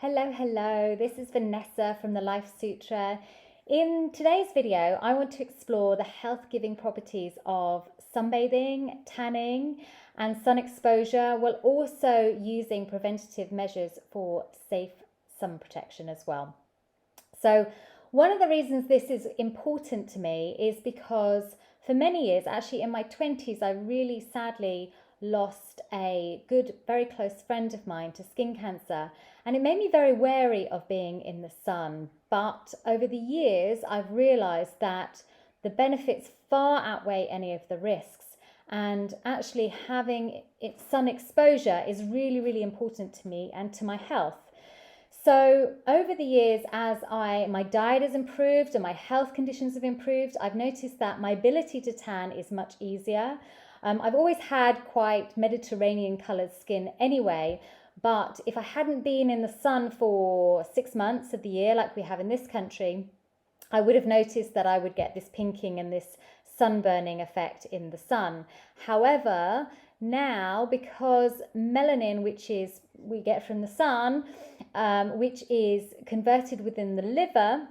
Hello, this is Vanessa from the Life Sutra. In today's video, I want to explore the health-giving properties of sunbathing, tanning, and sun exposure, while also using preventative measures for safe sun protection as well. So, one of the reasons this is important to me is because for many years, actually in my 20s, I really sadly lost a good, very close friend of mine to skin cancer, and it made me very wary of being in the sun. But over the years, I've realized that the benefits far outweigh any of the risks, and actually having sun exposure is really, really important to me and to my health. So over the years, as my diet has improved and my health conditions have improved, I've noticed that my ability to tan is much easier. I've always had quite Mediterranean coloured skin anyway, but if I hadn't been in the sun for 6 months of the year like we have in this country, I would have noticed that I would get this pinking and this sunburning effect in the sun. However, now, because melanin, which is we get from the sun, which is converted within the liver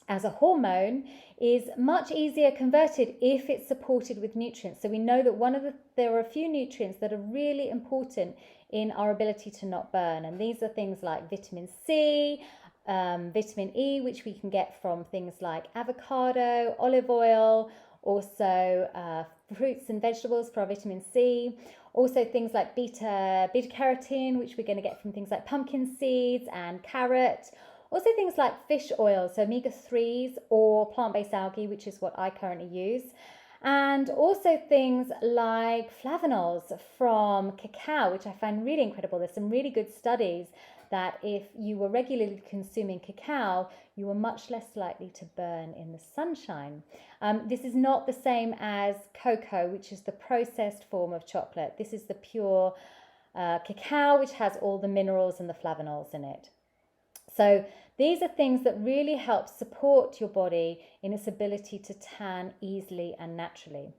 as a hormone, is much easier converted if it's supported with nutrients. So we know that there are a few nutrients that are really important in our ability to not burn, and these are things like vitamin C, vitamin E, which we can get from things like avocado, olive oil, also fruits and vegetables for our vitamin C, also things like beta carotene, which we're going to get from things like pumpkin seeds and carrot, also things like fish oil, so omega-3s or plant-based algae, which is what I currently use, and also things like flavonols from cacao, which I find really incredible. There's some really good studies that if you were regularly consuming cacao, you were much less likely to burn in the sunshine. This is not the same as cocoa, which is the processed form of chocolate. This is the pure cacao, which has all the minerals and the flavonols in it. So these are things that really help support your body in its ability to tan easily and naturally.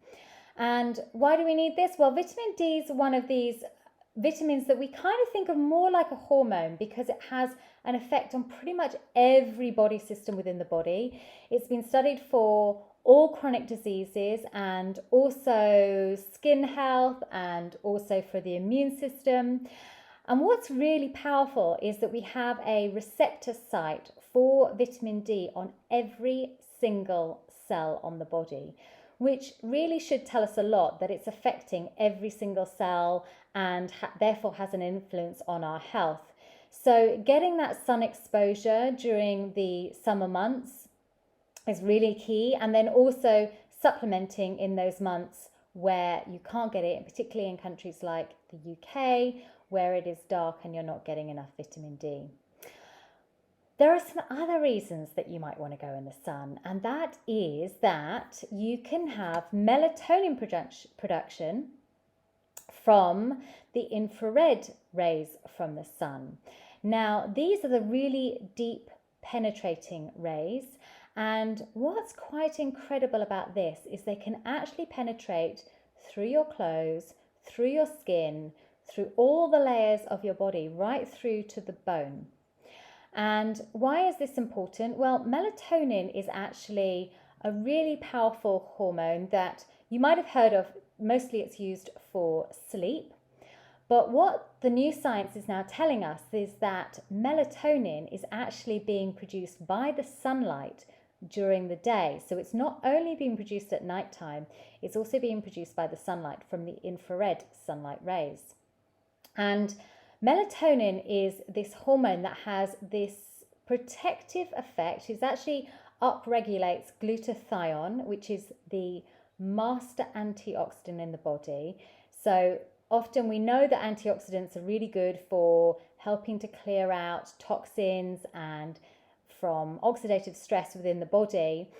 And why do we need this? Well, vitamin D is one of these vitamins that we kind of think of more like a hormone because it has an effect on pretty much every body system within the body. It's been studied for all chronic diseases and also skin health and also for the immune system. And what's really powerful is that we have a receptor site for vitamin D on every single cell on the body, which really should tell us a lot that it's affecting every single cell and therefore has an influence on our health. So getting that sun exposure during the summer months is really key, and then also supplementing in those months where you can't get it, particularly in countries like the UK, where it is dark and you're not getting enough vitamin D. There are some other reasons that you might want to go in the sun, and that is that you can have melatonin production from the infrared rays from the sun. Now, these are the really deep penetrating rays, and what's quite incredible about this is they can actually penetrate through your clothes, through your skin, through all the layers of your body, right through to the bone. And why is this important? Well, melatonin is actually a really powerful hormone that you might have heard of. Mostly it's used for sleep. But what the new science is now telling us is that melatonin is actually being produced by the sunlight during the day. So it's not only being produced at nighttime, it's also being produced by the sunlight from the infrared sunlight rays. And melatonin is this hormone that has this protective effect. It actually upregulates glutathione, which is the master antioxidant in the body. So often we know that antioxidants are really good for helping to clear out toxins and from oxidative stress within the body.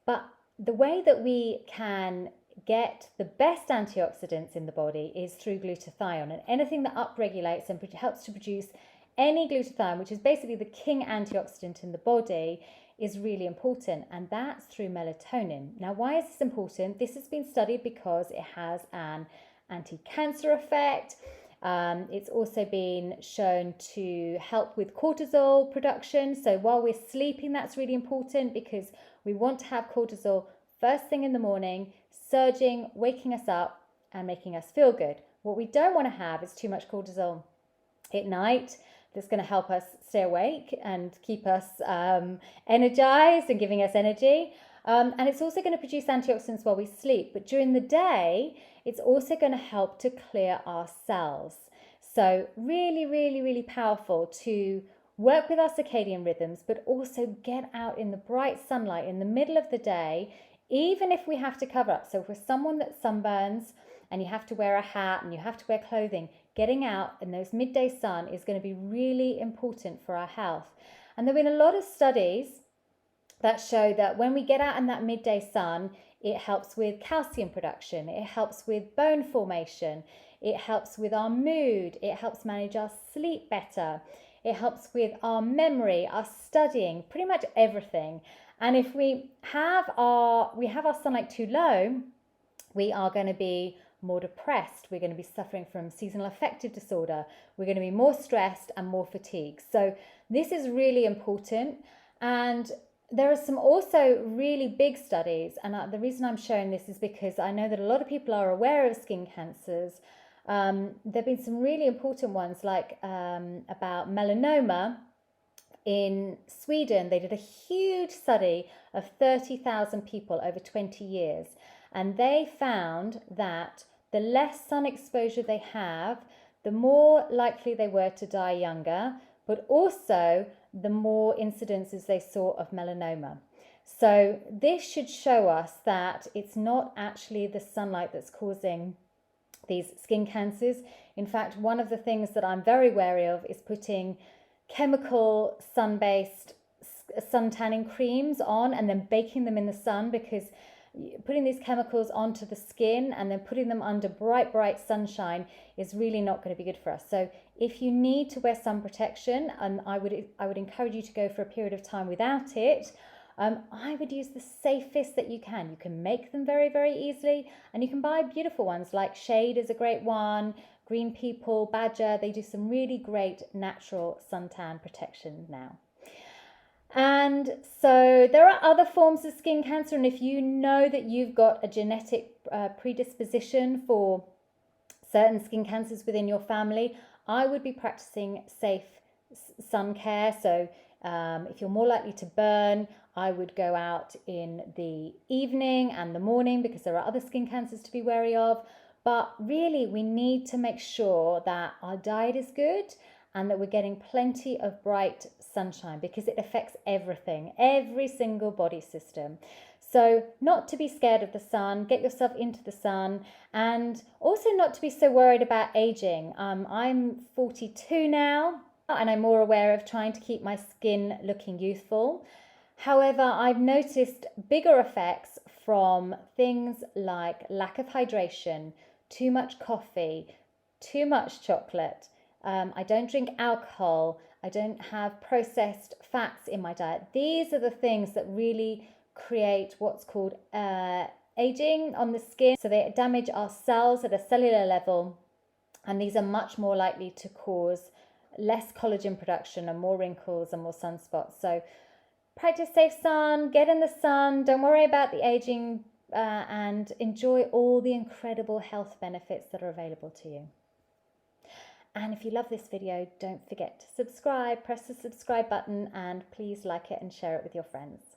But the way that we can get the best antioxidants in the body is through glutathione, and anything that upregulates and helps to produce any glutathione, which is basically the king antioxidant in the body, is really important, and that's through melatonin. Now, why is this important? This has been studied because it has an anti-cancer effect. It's also been shown to help with cortisol production. So while we're sleeping, that's really important because we want to have cortisol first thing in the morning, surging, waking us up and making us feel good. What we don't want to have is too much cortisol at night. That's going to help us stay awake and keep us energized and giving us energy. And it's also going to produce antioxidants while we sleep. But during the day, it's also going to help to clear our cells. So really, really, really powerful to work with our circadian rhythms, but also get out in the bright sunlight in the middle of the day, even if we have to cover up. So if we're someone that sunburns and you have to wear a hat and you have to wear clothing, getting out in those midday sun is going to be really important for our health. And there have been a lot of studies that show that when we get out in that midday sun, it helps with calcium production, it helps with bone formation, it helps with our mood, it helps manage our sleep better, it helps with our memory, our studying, pretty much everything. And if we have our sunlight too low, we are going to be more depressed, we're going to be suffering from seasonal affective disorder, we're going to be more stressed and more fatigued. So this is really important. And there are some also really big studies, and the reason I'm showing this is because I know that a lot of people are aware of skin cancers. There have been some really important ones like about melanoma. In Sweden, they did a huge study of 30,000 people over 20 years, and they found that the less sun exposure they have, the more likely they were to die younger, but also the more incidences they saw of melanoma. So this should show us that it's not actually the sunlight that's causing these skin cancers. In fact, one of the things that I'm very wary of is putting chemical sun-based sun tanning creams on and then baking them in the sun, because putting these chemicals onto the skin and then putting them under bright sunshine is really not going to be good for us. So if you need to wear sun protection, and I would encourage you to go for a period of time without it, I would use the safest that you can. You can make them very, very easily, and you can buy beautiful ones like Shade is a great one, Green People, Badger. They do some really great natural suntan protection now. And so there are other forms of skin cancer, and if you know that you've got a genetic predisposition for certain skin cancers within your family, I would be practicing safe sun care. So if you're more likely to burn, I would go out in the evening and the morning, because there are other skin cancers to be wary of. But really, we need to make sure that our diet is good and that we're getting plenty of bright sunshine, because it affects everything, every single body system. So not to be scared of the sun, get yourself into the sun, and also not to be so worried about aging. I'm 42 now, and I'm more aware of trying to keep my skin looking youthful. However, I've noticed bigger effects from things like lack of hydration, too much coffee, too much chocolate. I don't drink alcohol. I don't have processed fats in my diet. These are the things that really create what's called aging on the skin. So they damage our cells at a cellular level, and these are much more likely to cause less collagen production and more wrinkles and more sunspots. So practice safe sun, get in the sun, don't worry about the aging, and enjoy all the incredible health benefits that are available to you. And if you love this video, don't forget to subscribe, press the subscribe button, and please like it and share it with your friends.